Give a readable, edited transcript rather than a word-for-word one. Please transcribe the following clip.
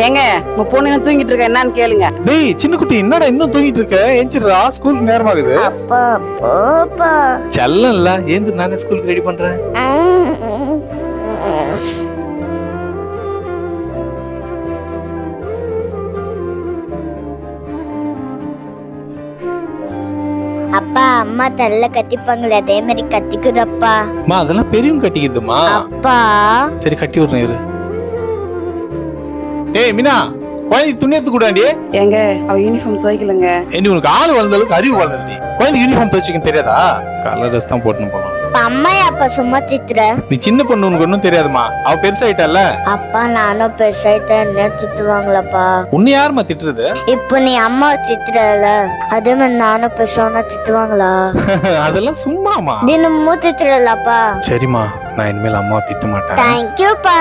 ஏங்க உங்க பொண்ணு என்ன தூங்கிட்டு இருக்க என்னன்னு கேளுங்க. டேய் சின்ன குட்டி என்னடா இன்னும் தூங்கிட்டு இருக்க? ஏஞ்சிரா, ஸ்கூலுக்கு நேரமாகுது. அப்பா போப்பா. செல்லம் இல்ல, ஏந்து நானே ஸ்கூலுக்கு ரெடி பண்றேன். அப்பா அம்மா தள்ள கத்திப்பாங்களே அதே மாதிரி கத்திக்குறப்பா. மா அதெல்லாம் பெரியவங்க கட்டிக்குதுமா. அப்பா சரி கட்டி விடுறேன் இரு. ஏய் மீனா, குழந்தை துணி எடுத்து கூடாண்டி. ஏங்க அவ யூனிஃபார்ம் துவைக்கலங்க. ஏண்டி உனக்கு ஆள் வளர்ந்த அளவுக்கு அறிவு வளர்ந்துடி. குழந்தை யூனிஃபார்ம் துவைச்சிக்கன்னு தெரியாதா? கலர் ட்ரெஸ் தான் போட்டுன்னு போகலாம். அம்மா அப்பா சும்மா திட்டுற. நீ சின்ன பொண்ணு, உனக்கு ஒன்றும் தெரியாதுமா. அவ பெருசாயிட்டால. அப்பா நானும் பெருசாயிட்டேன், என்ன திட்டுவாங்களாப்பா? உன்னை யாருமா திட்டுறது? இப்போ நீ அம்மா திட்டுறல, அதே மாதிரி நானும் பெருசானா திட்டுவாங்களா? அதெல்லாம் சும்மாமா. தினமும் திட்டுறலப்பா. சரிம்மா, நான் இனிமேல் அம்மாவை திட்ட மாட்டேன். தேங்க்யூப்பா.